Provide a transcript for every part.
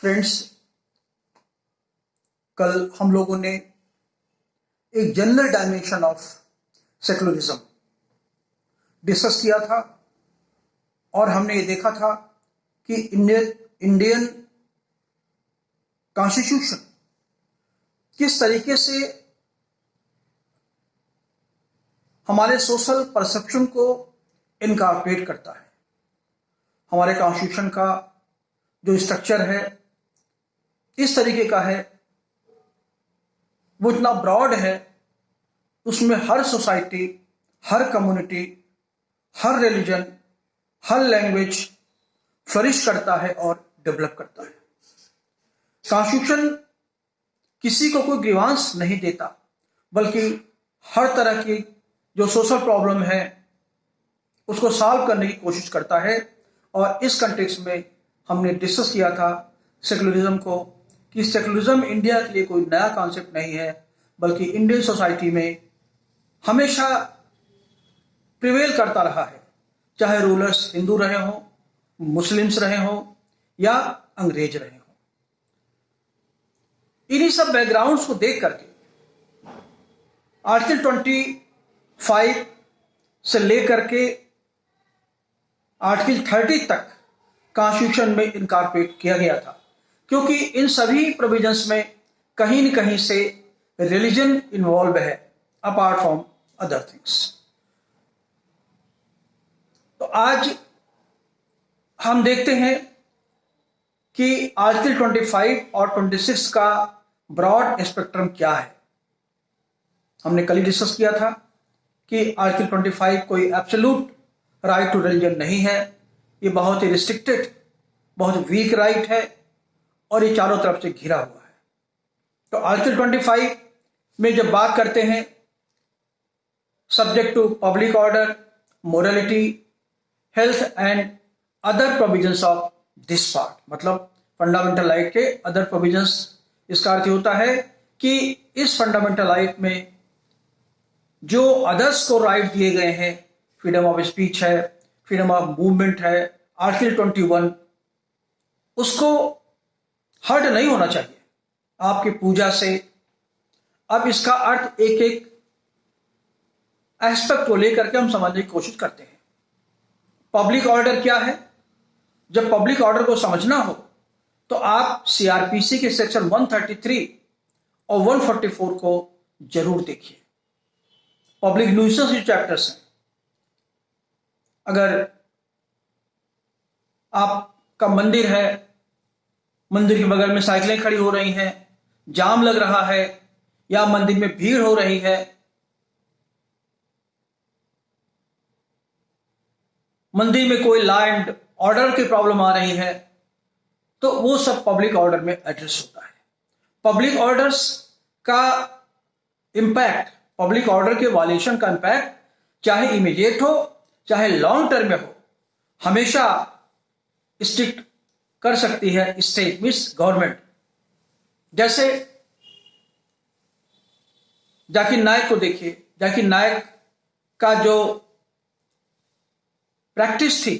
Friends, कल हम लोगों ने एक general dimension of secularism discuss किया था और हमने ये देखा था कि इंडियन कॉन्स्टिट्यूशन किस तरीके से हमारे सोशल परसेप्शन को इनकॉर्पोरेट करता है। हमारे कॉन्स्टिट्यूशन का जो स्ट्रक्चर है इस तरीके का है, वो इतना ब्रॉड है, उसमें हर सोसाइटी, हर कम्युनिटी, हर रिलीजन, हर लैंग्वेज फ्लरिश करता है और डेवलप करता है। कॉन्स्टिट्यूशन किसी को कोई ग्रीवांस नहीं देता, बल्कि हर तरह की जो सोशल प्रॉब्लम है उसको सॉल्व करने की कोशिश करता है। और इस कंटेक्स्ट में हमने डिस्कस किया था सेकुलरिज्म को, कि सेकुलरिज्म इंडिया के लिए कोई नया कॉन्सेप्ट नहीं है, बल्कि इंडियन सोसाइटी में हमेशा प्रिवेल करता रहा है, चाहे रूलर्स हिंदू रहे हों, मुस्लिम्स रहे हों या अंग्रेज रहे हों। इन्हीं सब बैकग्राउंड्स को देख करके आर्टिकल 25 से लेकर के आर्टिकल 30 तक कॉन्स्टिट्यूशन में इनकॉर्पोरेट किया गया था, क्योंकि इन सभी प्रोविजंस में कहीं न कहीं से रिलीजन इन्वॉल्व है अपार्ट फ्रॉम अदर थिंग्स। तो आज हम देखते हैं कि आर्टिकल 25 और 26 का ब्रॉड स्पेक्ट्रम क्या है। हमने कल ही डिस्कस किया था कि आर्टिकल 25 कोई एब्सोल्यूट राइट टू रिलीजन नहीं है, ये बहुत ही रिस्ट्रिक्टेड, बहुत वीक राइट है और ये चारों तरफ से घिरा हुआ है। तो आर्टिकल 25 में जब बात करते हैं subject to public order, morality, health and other provisions of this part, मतलब फंडामेंटल राइट के अदर प्रोविजंस, इसका अर्थ होता है कि इस फंडामेंटल राइट में जो अदर्स को राइट दिए गए हैं, फ्रीडम ऑफ स्पीच है, फ्रीडम ऑफ मूवमेंट है, आर्टिकल 21, उसको हर्ट नहीं होना चाहिए आपकी पूजा से। अब इसका अर्थ एक एक एस्पेक्ट को लेकर के हम समझने की कोशिश करते हैं। पब्लिक ऑर्डर क्या है? जब पब्लिक ऑर्डर को समझना हो तो आप सीआरपीसी के सेक्शन 133 और 144 को जरूर देखिए। पब्लिक न्यूसेंस जो चैप्टर्स हैं, अगर आपका मंदिर है, मंदिर के बगल में साइकिलें खड़ी हो रही हैं, जाम लग रहा है या मंदिर में भीड़ हो रही है, मंदिर में कोई लॉ एंड ऑर्डर की प्रॉब्लम आ रही है, तो वो सब पब्लिक ऑर्डर में एड्रेस होता है। पब्लिक ऑर्डर्स का इंपैक्ट, पब्लिक ऑर्डर के वायलेशन का इंपैक्ट चाहे इमीडिएट हो चाहे लॉन्ग टर्म में हो, हमेशा स्ट्रिक्ट कर सकती है स्टेट मींस गवर्नमेंट। जैसे जाकिर नायक को देखिए, जाकिर नायक का जो प्रैक्टिस थी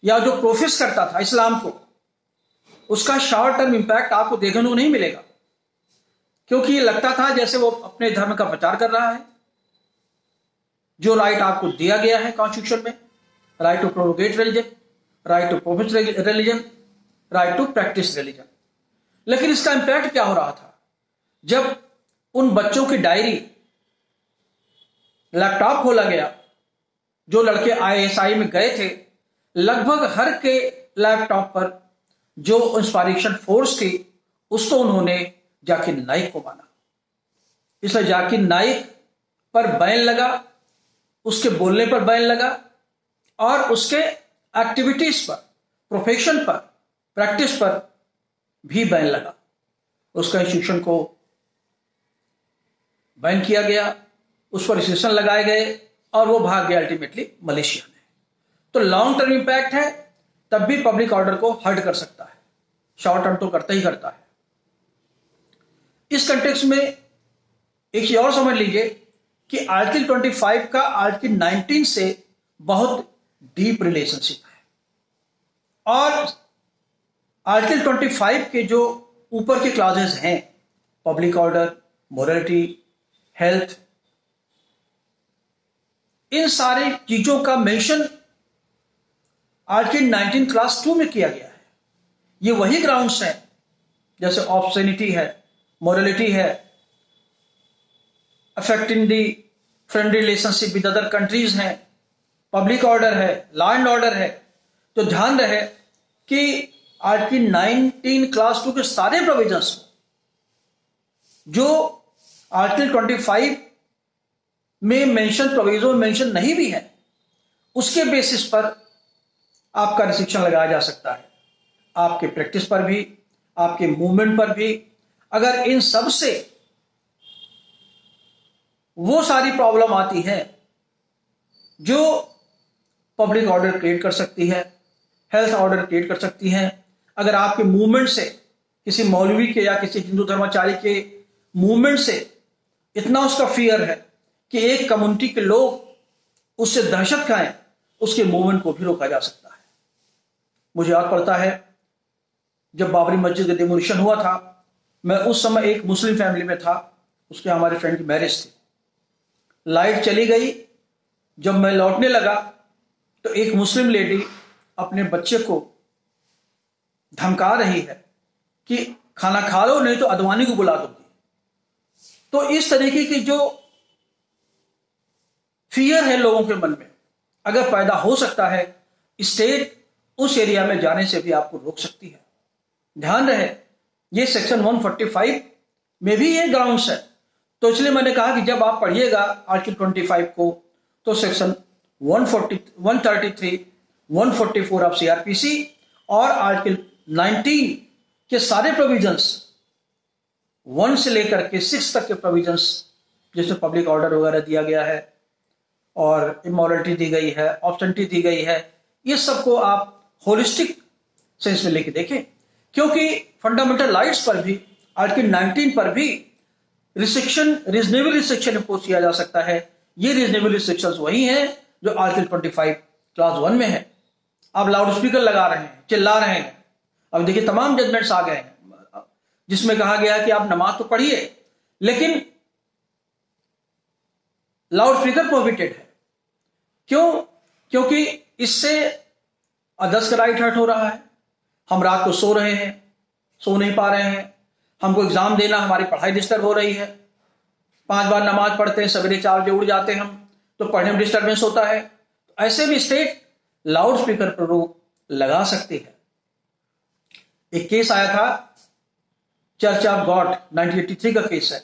या जो प्रोफेस करता था इस्लाम को, उसका शॉर्ट टर्म इंपैक्ट आपको देखने को नहीं मिलेगा, क्योंकि ये लगता था जैसे वो अपने धर्म का प्रचार कर रहा है। जो राइट आपको दिया गया है कॉन्स्टिट्यूशन में, right to propagate religion, right to profess religion, right to practise religion, लेकिन इसका इंपैक्ट क्या हो रहा था? जब उन बच्चों की डायरी, लैपटॉप खोला गया, जो लड़के आईएसआई में गए थे, लगभग हर के लैपटॉप पर जो इंस्पायरेशन फोर्स थी उसको उन्होंने जाकिर नाइक को माना। इसलिए जाकिर नाइक पर बैन लगा, उसके बोलने पर बैन लगा और उसके एक्टिविटीज पर, प्रोफेशन पर, प्रैक्टिस पर भी बैन लगा। उसका इंस्टीट्यूशन को बैन किया गया, उस पर रिस्ट्रिक्शन लगाए गए और वो भाग गया अल्टीमेटली मलेशिया में। तो लॉन्ग टर्म इंपैक्ट है, तब भी पब्लिक ऑर्डर को हर्ट कर सकता है, शॉर्ट टर्म तो करता ही करता है। इस कंटेक्स्ट में एक चीज और समझ लीजिए कि आर्टिकल 25 का आर्टिकल 19 से बहुत डीप रिलेशनशिप है और आर्टिकल 25 के जो ऊपर के क्लासेस हैं, पब्लिक ऑर्डर, मोरालिटी, हेल्थ, इन सारी चीजों का मेंशन आर्टिकल 19 क्लास 2 में किया गया है। ये वही ग्राउंड्स हैं जैसे ऑब्ससेनिटी है, मोरालिटी है, affecting the friendly relationship with other countries हैं, पब्लिक ऑर्डर है, लॉ एंड ऑर्डर है। तो ध्यान रहे कि आर्टिकल 19 क्लास 2 के सारे प्रोविजंस जो आर्टिकल 25 में मेंशन प्रोविजन मेंशन नहीं भी है, उसके बेसिस पर आपका रिस्ट्रिक्शन लगाया जा सकता है, आपके प्रैक्टिस पर भी, आपके मूवमेंट पर भी। अगर इन सब से वो सारी प्रॉब्लम आती है जो पब्लिक ऑर्डर क्रिएट कर सकती है, हेल्थ ऑर्डर क्रिएट कर सकती है, अगर आपके मूवमेंट से, किसी मौलवी के या किसी हिंदू धर्माचारी के मूवमेंट से इतना उसका फियर है कि एक कम्युनिटी के लोग उससे दहशत खाएं, उसके मूवमेंट को भी रोका जा सकता है। मुझे याद पड़ता है जब बाबरी मस्जिद का डिमोलिशन हुआ था, मैं उस समय एक मुस्लिम फैमिली में था, उसके हमारे फ्रेंड की मैरिज थी। लाइट चली गई, जब मैं लौटने लगा तो एक मुस्लिम लेडी अपने बच्चे को धमका रही है कि खाना खा लो नहीं तो अडवाणी को बुला दूंगी। तो इस तरीके की जो फियर है लोगों के मन में, अगर पैदा हो सकता है, स्टेट उस एरिया में जाने से भी आपको रोक सकती है। ध्यान रहे ये सेक्शन 145 में भी ये ग्राउंड्स है। तो इसलिए मैंने कहा कि जब आप पढ़िएगा आर्टिकल 25 को तो सेक्शन 133, 144 ऑफ सीआरपीसी और आर्टिकल 19 के सारे प्रोविजंस 1 से लेकर के 6 तक के प्रोविजंस, जिसमें पब्लिक ऑर्डर वगैरह दिया गया है और इमोरलिटी दी गई है, ऑब्सेंटी दी गई है, ये सबको आप होलिस्टिक सेंस में लेके देखें, क्योंकि फंडामेंटल राइट्स पर भी आर्टिकल 19 पर भी रिस्ट्रिक्शन, रीजनेबल रिस्ट्रिक्शन इंपोज किया जा सकता है। ये रीजनेबल रिस्ट्रिक्शंस वही हैं जो आर्टिकल 25 क्लास 1 में है। आप लाउड स्पीकर लगा रहे हैं, चिल्ला रहे हैं, अब देखिए तमाम जजमेंट्स आ गए हैं जिसमें कहा गया है कि आप नमाज तो पढ़िए लेकिन लाउड स्पीकर प्रोहिबिटेड है। क्यों? क्योंकि इससे अदर्स का राइट हर्ट हो रहा है। हम रात को सो रहे हैं, सो नहीं पा रहे हैं, हमको एग्जाम देना, हमारी पढ़ाई डिस्टर्ब हो रही है, 5 बार नमाज पढ़ते हैं, सवेरे 4 बजे उठ जाते हैं हम, तो पढ़ने में डिस्टर्बेंस होता है। ऐसे भी स्टेट लाउड स्पीकर पर रोक लगा सकती है। एक केस आया था, चर्च ऑफ गॉड 1983 का केस है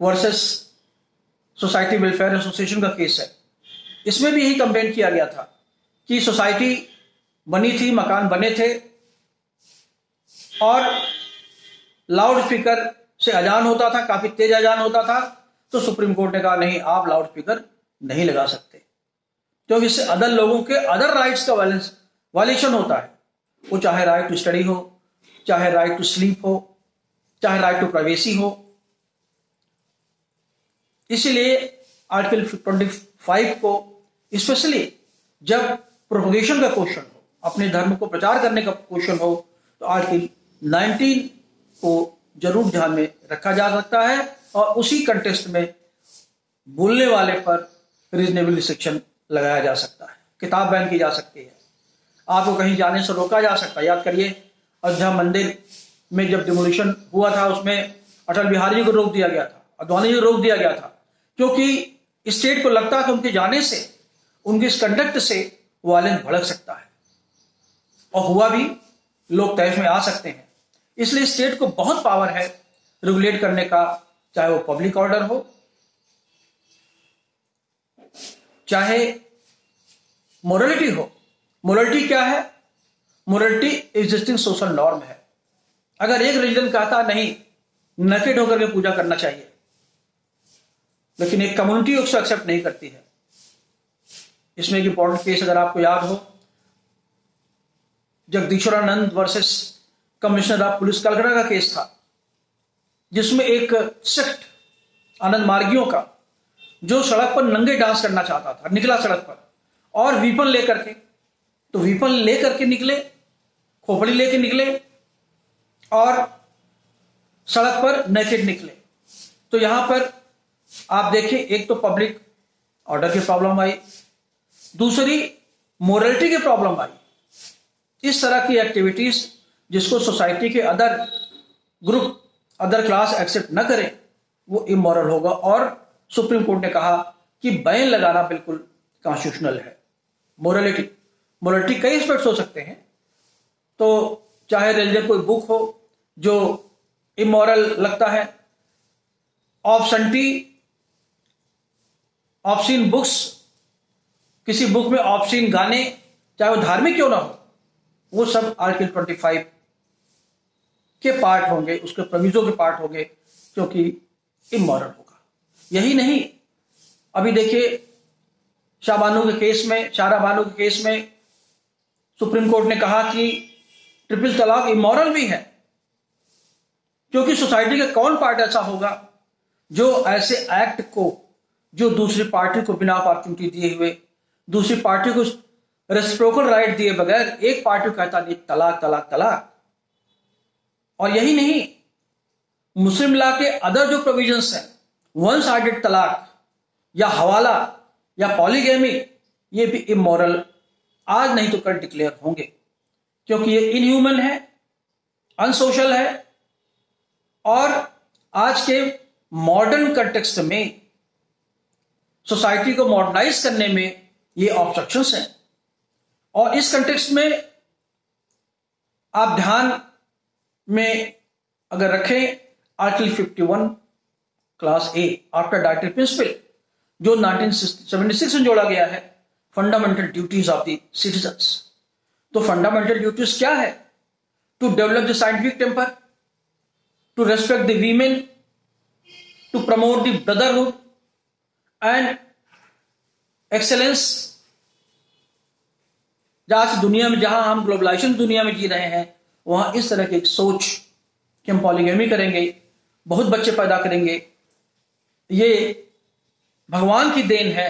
वर्सेस सोसाइटी वेलफेयर एसोसिएशन का केस है। इसमें भी यही कंप्लेन किया गया था कि सोसाइटी बनी थी, मकान बने थे और लाउड स्पीकर से अजान होता था, काफी तेज अजान होता था। तो सुप्रीम कोर्ट ने कहा नहीं, आप लाउड स्पीकर नहीं लगा सकते, क्योंकि इससे अदर लोगों के अदर राइट्स का वायलेशन होता है। वो चाहे राइट टू स्टडी हो, चाहे राइट टू स्लीप हो, चाहे राइट टू प्राइवेसी हो। इसीलिए आर्टिकल 25 को स्पेशली जब प्रोपोगेशन का क्वेश्चन हो, अपने धर्म को प्रचार करने का क्वेश्चन हो, तो आर्टिकल 19 को जरूर ध्यान में रखा जा सकता है और उसी कंटेस्ट में बोलने वाले पर रीजनेबल रिस्ट्रिक्शन लगाया जा सकता है, किताब बैन की जा सकती है, आपको कहीं जाने से रोका जा सकता है। याद करिए अयोध्या मंदिर में जब डिमोलिशन हुआ था, उसमें अटल बिहारी जी को रोक दिया गया था, अडवाणी जी को रोक दिया गया था, क्योंकि स्टेट को लगता कि उनके जाने से, उनके इस कंडक्ट से वायलेंस भड़क सकता है, और हुआ भी, लोग तैश में आ सकते हैं। इसलिए स्टेट को बहुत पावर है रेगुलेट करने का, चाहे वो पब्लिक ऑर्डर हो, चाहे मोरालिटी हो। मोरालिटी क्या है? मोरालिटी एग्जिस्टिंग सोशल नॉर्म है। अगर एक रिलीजन कहता नहीं, नकेड होकर के पूजा करना चाहिए, लेकिन एक कम्युनिटी उसको एक्सेप्ट नहीं करती है। इसमें एक इंपॉर्टेंट केस अगर आपको याद हो, Jagadishwaranand versus commissioner of police Calcutta का केस था, जिसमें एक सेक्ट आनंद मार्गियों का, जो सड़क पर नंगे डांस करना चाहता था, निकला सड़क पर और वीपन लेकर के, तो वीपन लेकर के निकले खोपड़ी लेके निकले और सड़क पर नेकेड निकले। तो यहां पर आप देखें, एक तो पब्लिक ऑर्डर की प्रॉब्लम आई, दूसरी मोरलिटी की प्रॉब्लम आई। इस तरह की एक्टिविटीज जिसको सोसाइटी के other group, other class accept न करें, वो इमोरल होगा। और सुप्रीम कोर्ट ने कहा कि बैन लगाना बिल्कुल कॉन्स्टिट्यूशनल है। मोरलिटी कई एस्पेक्ट्स हो सकते हैं। तो चाहे रिलीजन कोई बुक हो जो इमोरल लगता है, ऑब्सीन बुक्स, किसी बुक में ऑब्सीन गाने, चाहे वो धार्मिक क्यों ना हो, वो सब आर्टिकल 25 के पार्ट होंगे, उसके प्रोविजो के पार्ट होंगे, क्योंकि इमोरल होगा। यही नहीं, अभी देखिए शाहरा बानो के केस में सुप्रीम कोर्ट ने कहा कि ट्रिपल तलाक इमोरल भी है, क्योंकि सोसाइटी का कौन पार्ट ऐसा होगा जो ऐसे एक्ट को, जो दूसरी पार्टी को बिना अपॉर्चुनिटी दिए हुए, दूसरी पार्टी को रेसिप्रोकल राइट दिए बगैर एक पार्टी को कहता नहीं तलाक तलाक तलाक। और यही नहीं, मुस्लिम लॉ के अदर जो प्रोविजंस हैं, वन साइडेड तलाक या हवाला या पॉलीगैमी, ये भी इमोरल आज नहीं तो कल डिक्लेयर होंगे, क्योंकि ये इनह्यूमन है, अनसोशल है और आज के मॉडर्न कंटेक्स्ट में सोसाइटी को मॉडर्नाइज करने में ये ऑब्स्ट्रक्शंस हैं। और इस कंटेक्स्ट में आप ध्यान में अगर रखें article 51 class A after directive principle, जो 1976 में जोड़ा गया है, fundamental duties of the citizens. तो फंडामेंटल ड्यूटीज क्या है? To develop the scientific temper, to respect the women, to promote the brotherhood and excellence. आज दुनिया में, जहां हम ग्लोबलाइजेशन दुनिया में जी रहे हैं, वहां इस तरह की एक सोच कि हम पॉलीगैमी करेंगे, बहुत बच्चे पैदा करेंगे, ये भगवान की देन है,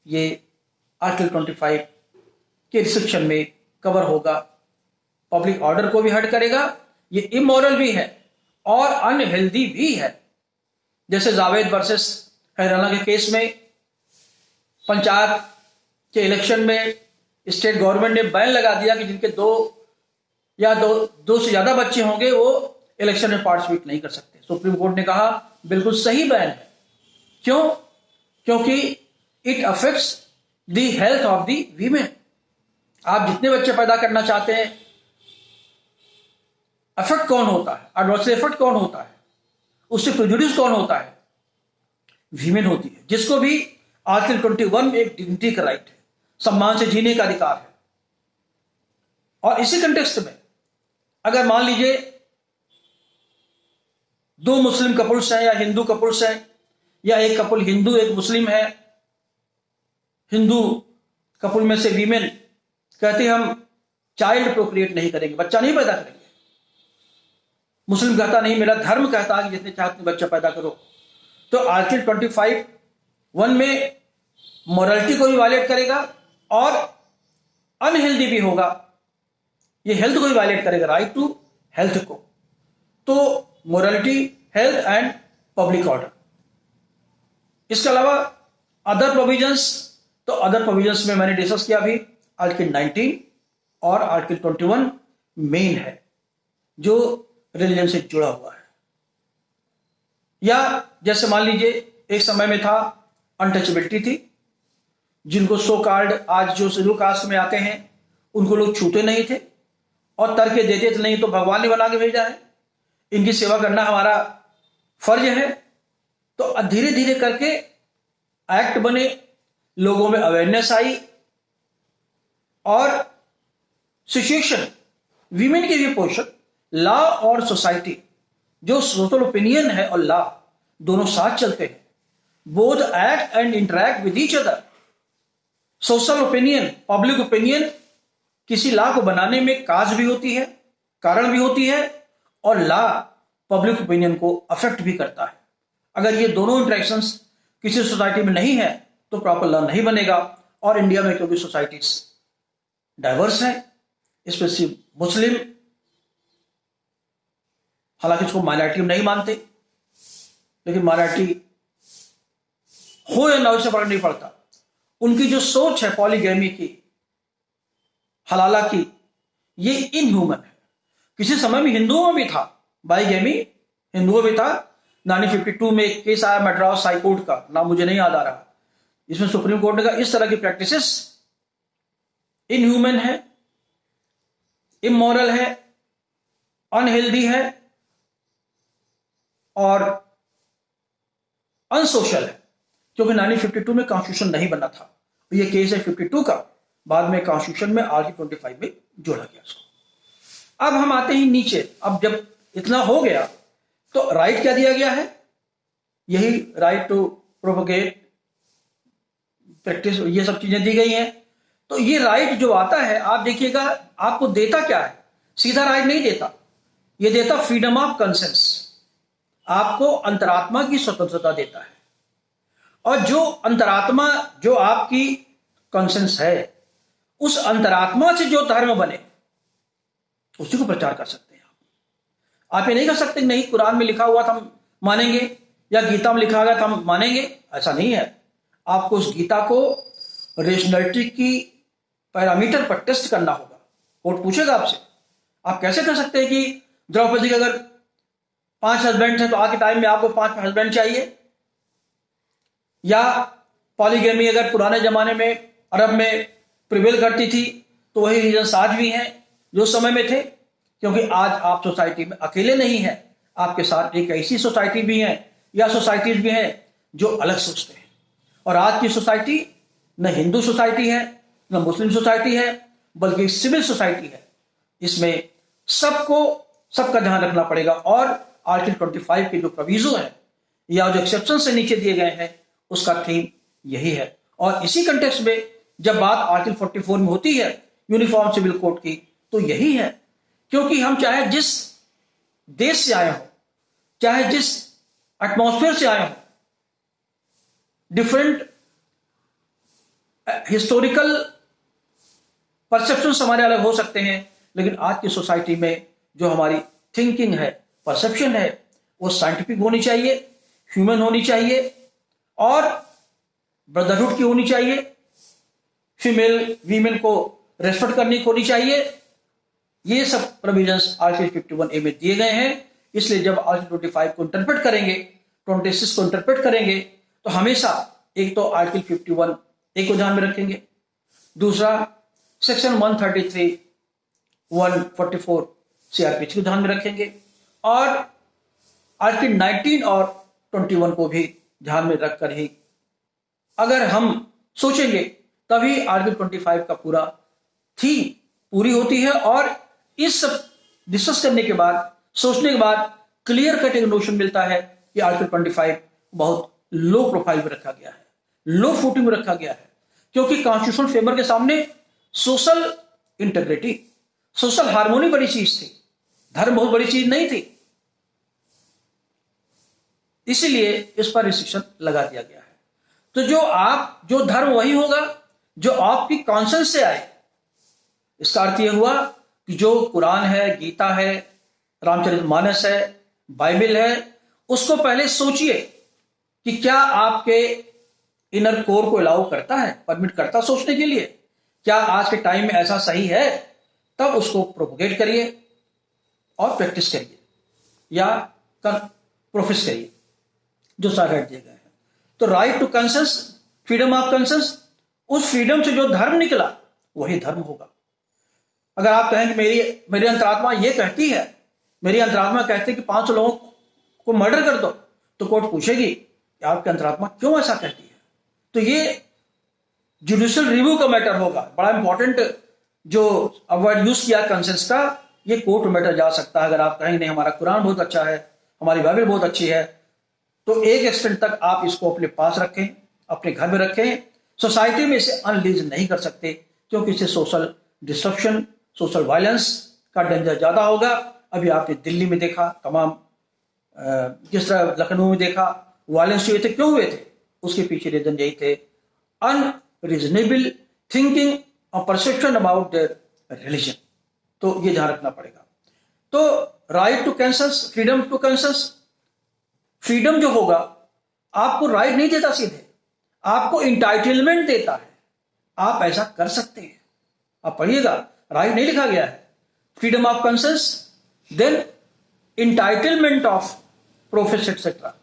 ये आर्टिकल 25 के रिस्ट्रिक्शन में कवर होगा। पब्लिक ऑर्डर को भी हर्ट करेगा, ये इमोरल भी है और अनहेल्दी भी है। जैसे जावेद वर्सेस हैराना के केस में पंचायत के इलेक्शन में स्टेट गवर्नमेंट ने बैन लगा दिया कि जिनके दो से ज्यादा बच्चे होंगे वो इलेक्शन में पार्टिसिपेट नहीं कर सकते। सुप्रीम कोर्ट ने कहा बिल्कुल सही बैन है। क्यों? क्योंकि it affects the health of the women. आप जितने बच्चे पैदा करना चाहते हैं, इफेक्ट कौन होता है, एडवर्स इफेक्ट कौन होता है, उससे प्रेजुडिस कौन होता है? वीमेन होती है, जिसको भी आर्टिकल 21 में एक डिग्निटी का राइट है, सम्मान से जीने का अधिकार है। और इसी कंटेक्स्ट में अगर मान लीजिए दो मुस्लिम कपल्स हैं या हिंदू कपल्स हैं, या एक कपल हिंदू एक मुस्लिम है, हिंदू कपल में से वीमेन कहते हम चाइल्ड प्रोक्रिएट नहीं करेंगे, बच्चा नहीं पैदा करेंगे। मुस्लिम कहता नहीं, मेरा धर्म कहता है कि जितने चाहते बच्चा पैदा करो। तो आर्टिकल 25(1) में मोरालिटी को भी वायलेट करेगा और अनहेल्दी भी होगा, ये हेल्थ को भी वायलेट करेगा, राइट टू हेल्थ को। तो morality, health and public order. इसके अलावा अदर प्रोविजंस, तो अदर प्रोविजंस में मैंने डिस्कस किया अभी, आर्टिकल 19 और आर्टिकल 21 मेन है जो रिलीजन से जुड़ा हुआ है। या जैसे मान लीजिए एक समय में था अनटचेबिलिटी थी, जिनको सो कॉल्ड आज जो शेड्यूल कास्ट में आते हैं उनको लोग छूते नहीं थे और तर्क देते थे नहीं तो भगवान ने बना के भेजा है, इनकी सेवा करना हमारा फर्ज है। तो धीरे धीरे करके एक्ट बने, लोगों में अवेयरनेस आई और सिचुएशन, वीमेन की भी पोजीशन, लॉ और सोसाइटी, जो सोशल ओपिनियन है और लॉ दोनों साथ चलते हैं, both act and interact with each other. Social opinion, public opinion किसी लॉ को बनाने में काज भी होती है, कारण भी होती है, और लॉ पब्लिक ओपिनियन को अफेक्ट भी करता है। अगर ये दोनों इंटरेक्शंस किसी सोसाइटी में नहीं है तो प्रॉपर लॉ नहीं बनेगा। और इंडिया में क्योंकि सोसाइटीज डाइवर्स है, स्पेशली मुस्लिम, हालांकि इसको माइनॉरिटी नहीं मानते, लेकिन माइनॉरिटी हो या ना हो इससे फर्क नहीं पड़ता। उनकी जो सोच है पॉलीगैमी की, हलाला की, ये इनह्यूमन है। किसी समय में हिंदुओं में भी था बाईगैमी, हिंदुओं में था। 1952 में एक केस आया मद्रास हाई कोर्ट का, नाम मुझे नहीं याद आ रहा, इसमें सुप्रीम कोर्ट ने कहा इस तरह की प्रैक्टिसेस इनह्यूमन है, इमोरल है, अनहेल्दी है और अनसोशल है, क्योंकि 1952 में कॉन्स्टिट्यूशन नहीं बना था। ये केस है 52 का, बाद में कॉन्स्टिट्यूशन में आर्टिकल 25 में जोड़ा गया उसको। अब हम आते ही नीचे, अब जब इतना हो गया तो राइट क्या दिया गया है, यही राइट टू प्रोपोगेट प्रैक्टिस, ये सब चीजें दी गई हैं। तो ये राइट जो आता है, आप देखिएगा आपको देता क्या है, सीधा राइट नहीं देता, ये देता फ्रीडम ऑफ कंसेंस, आपको अंतरात्मा की स्वतंत्रता देता है। और जो अंतरात्मा, जो आपकी कॉन्सेंस है, उस अंतरात्मा से जो धर्म बने उसी को प्रचार कर सकते हैं आप ये नहीं कर सकते नहीं कुरान में लिखा हुआ था हम मानेंगे या गीता में लिखा गया था हम मानेंगे, ऐसा नहीं है। आपको उस गीता को रेशनैलिटी की पैरामीटर पर टेस्ट करना होगा। कोर्ट पूछेगा आपसे, आप कैसे कर सकते हैं कि द्रौपदी के अगर 5 हस्बैंड थे तो आज के टाइम में आपको 5 हस्बैंड चाहिए, या पॉलीगैमी अगर पुराने जमाने में अरब में प्रिवेल करती थी तो वही रीजन आज भी हैं जो समय में थे, क्योंकि आज आप सोसाइटी में अकेले नहीं हैं, आपके साथ एक ऐसी सोसाइटी भी है या सोसाइटीज भी हैं जो अलग सोचते हैं। और आज की सोसाइटी न हिंदू सोसाइटी है न मुस्लिम सोसाइटी है, बल्कि सिविल सोसाइटी है। इसमें सबका ध्यान रखना पड़ेगा। और आर्टिकल 25 के जो प्रोविजो है या जो एक्सेप्शन से नीचे दिए गए हैं उसका थीम यही है। और इसी कंटेक्स्ट में जब बात आर्टिकल 44 में होती है यूनिफॉर्म सिविल कोड की, तो यही है, क्योंकि हम चाहे जिस देश से आए हो, चाहे जिस एटमॉस्फेयर से आए हो, डिफरेंट हिस्टोरिकल परसेप्शंस हमारे अलग हो सकते हैं, लेकिन आज की सोसाइटी में जो हमारी थिंकिंग है, परसेप्शन है, वो साइंटिफिक होनी चाहिए, ह्यूमन होनी चाहिए और ब्रदरहुड की होनी चाहिए, फीमेल वीमेन को रेस्पेक्ट करनी होनी चाहिए। ये सब प्रोविजंस आर्टिकल 51A में दिए गए हैं। इसलिए जब आर्टिकल 25 को इंटरप्रेट करेंगे, 26 को इंटरप्रेट करेंगे, तो हमेशा एक तो आर्टिकल 51A को ध्यान में रखेंगे, दूसरा सेक्शन 133, 144 CRPH को ध्यान में रखेंगे, और आर्टिकल 19 और 21 को भी ध्यान में रखकर ही अगर हम सोचेंगे तभी आर्टिकल 25 का पूरा थीम पूरी होती है। और इस सब डिस्कस करने के बाद, सोचने के बाद क्लियर कट एक नोशन मिलता है कि आर्टिकल 25 बहुत लो प्रोफाइल में रखा गया है, लो फुटिंग में रखा गया है, क्योंकि कॉन्स्टिट्यूशनल फ्रेमवर्क के सामने सोशल इंटीग्रिटी, सोशल हार्मोनी बड़ी चीज थी, धर्म बहुत बड़ी चीज नहीं थी। इसीलिए इस पर रिस्ट्रिक्शन लगा दिया गया है। तो जो धर्म वही होगा जो आपकी कॉन्सेंस से आए। इसका अर्थ यह हुआ कि जो कुरान है, गीता है, रामचरितमानस है, बाइबल है, उसको पहले सोचिए कि क्या आपके इनर कोर को अलाउ करता है, परमिट करता सोचने के लिए, क्या आज के टाइम में ऐसा सही है, तब उसको प्रोपोगेट करिए और प्रैक्टिस करिए या प्रोफेस करिए जो सारे दिए गए हैं। तो right to conscience, freedom of conscience, उस फ्रीडम से जो धर्म निकला वही धर्म होगा। अगर आप कहें कि मेरी अंतरात्मा ये कहती है, मेरी अंतरात्मा कहती है कि 500 लोगों को मर्डर कर दो, तो कोर्ट पूछेगी कि आपकी अंतरात्मा क्यों ऐसा कहती है। तो ये जुडिशियल रिव्यू का मैटर होगा, बड़ा इंपॉर्टेंट जो वर्ड यूज किया कंसेंस का, ये कोर्ट मैटर जा सकता है। अगर आप कहेंगे नहीं हमारा कुरान बहुत अच्छा है, हमारी बाइबल बहुत अच्छी है, तो एक एक्सटेंट तक आप इसको अपने पास रखें, अपने घर में रखें। सोसाइटी में इसे अनलीज नहीं कर सकते, क्योंकि इससे सोशल डिस्ट्रप्शन, सोशल वायलेंस का डेंजर ज्यादा होगा। अभी आपने दिल्ली में देखा, तमाम जिस तरह लखनऊ में देखा वायलेंस हुए थे, क्यों हुए थे? उसके पीछे रीजन यही थे, अनरीजनेबल थिंकिंग और परसेप्शन अबाउट देयर रिलीजन। तो ये ध्यान रखना पड़ेगा। तो right to conscience, freedom to conscience, freedom जो होगा आपको राइट नहीं देता सीधे, आपको इंटाइटलमेंट देता है, आप ऐसा कर सकते हैं। आप पढ़िएगा, राइट नहीं लिखा गया है, freedom of conscience, then entitlement of profess etcetera.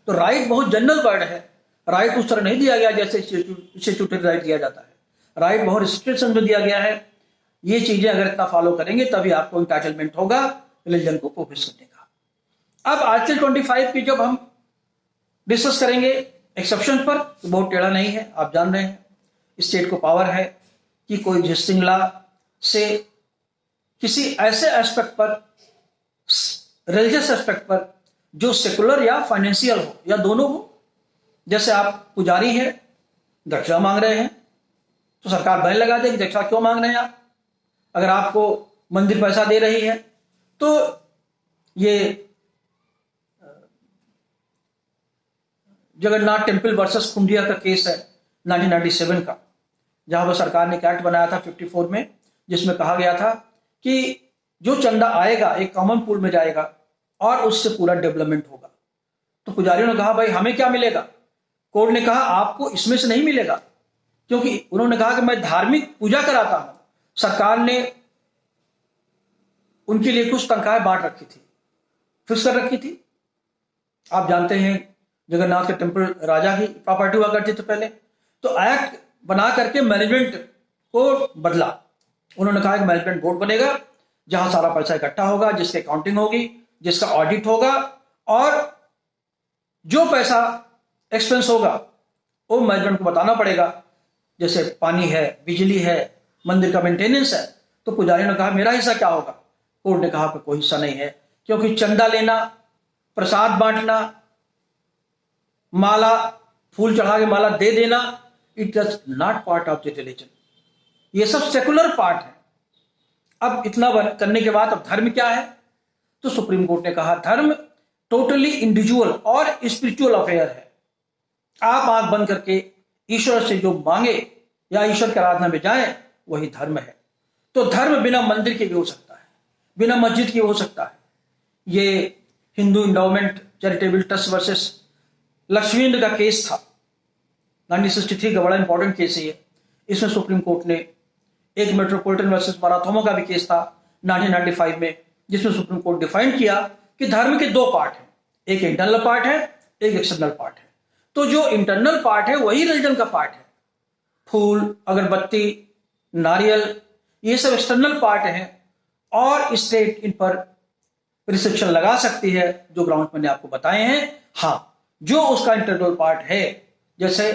तो राइट बहुत जनरल वर्ड है, राइट उस तरह नहीं दिया गया जैसे इंस्टीट्यूटेड राइट दिया जाता है। राइट बहुत रिस्ट्रिक्शन में दिया गया है। ये चीजें अगर इतना फॉलो करेंगे तभी आपको इंटाइटलमेंट होगा रिलीजन को प्रोफेस करने का। अब आर्टिकल 25 की जब हम डिस्कस करेंगे एक्सेप्शन पर, तो बहुत टेढ़ा नहीं है, आप जान रहे हैं। स्टेट को पावर है कि कोई एग्जिस्टिंग लॉ से किसी ऐसे एस्पेक्ट पर, रिलीजियस एस्पेक्ट पर, जो सेकुलर या फाइनेंशियल हो या दोनों हो। जैसे आप पुजारी हैं, दक्षिणा मांग रहे हैं, तो सरकार बैन लगा देगी दक्षिणा क्यों मांग रहे हैं आप। अगर आपको मंदिर पैसा दे रही है तो ये जगन्नाथ टेम्पल वर्सेस कुंडिया का केस है 1997 का, जहां पर सरकार ने एक एक्ट बनाया था 54 में, जिसमें कहा गया था कि जो चंदा आएगा एक कॉमन पूल में जाएगा और उससे पूरा डेवलपमेंट होगा। तो पुजारियों ने कहा भाई हमें क्या मिलेगा। कोर्ट ने कहा आपको इसमें से नहीं मिलेगा, क्योंकि उन्होंने कहा कि मैं धार्मिक पूजा कराता हूं। सरकार ने उनके लिए कुछ तनख्वाहें बांट रखी थी, फिक्स कर रखी थी। आप जानते हैं जगन्नाथ के टेम्पल राजा की प्रॉपर्टी हुआ करती थी पहले, तो एक्ट बना करके मैनेजमेंट को बदला। उन्होंने कहा कि मैनेजमेंट बोर्ड बनेगा जहां सारा पैसा इकट्ठा होगा, जिसकी अकाउंटिंग होगी, जिसका ऑडिट होगा, और जो पैसा एक्सपेंस होगा वो मैनेजमेंट को बताना पड़ेगा। जैसे पानी है, बिजली है, मंदिर का मेंटेनेंस है। तो पुजारी ने कहा मेरा हिस्सा क्या होगा। कोर्ट ने कहा कि कोई हिस्सा नहीं है, क्योंकि चंदा लेना, प्रसाद बांटना, माला, फूल चढ़ा के माला दे देना, it is not part of the religion. ये सब सेकुलर पार्ट है। अब इतना करने के बाद अब धर्म क्या है, तो सुप्रीम कोर्ट ने कहा धर्म टोटली इंडिविजुअल और स्पिरिचुअल अफेयर है। आप आंख बंद करके ईश्वर से जो मांगे या ईश्वर की आराधना में जाएं, वही धर्म है। तो धर्म बिना मंदिर के भी हो सकता है, बिना मस्जिद के हो सकता है। ये Hindu endowment charitable trust versus Lakshmindra का केस था 1963 का, बड़ा इंपॉर्टेंट केस है ये। इसमें सुप्रीम कोर्ट ने एक मेट्रोपॉलिटन वर्सेस माराथोमो का भी केस था 1995 में, जिसमें सुप्रीम कोर्ट डिफाइन किया कि धर्म के दो पार्ट हैं, एक इंटरनल पार्ट है, एक एक्सटर्नल पार्ट है। तो जो इंटरनल पार्ट है वही रिलीजन का पार्ट है। फूल, अगरबत्ती, नारियल, ये सब एक्सटर्नल पार्ट हैं, और स्टेट इन पर रिस्ट्रिक्शन लगा सकती है जो ग्राउंड मैंने आपको बताए हैं। हाँ, जो उसका इंटरनल पार्ट है, जैसे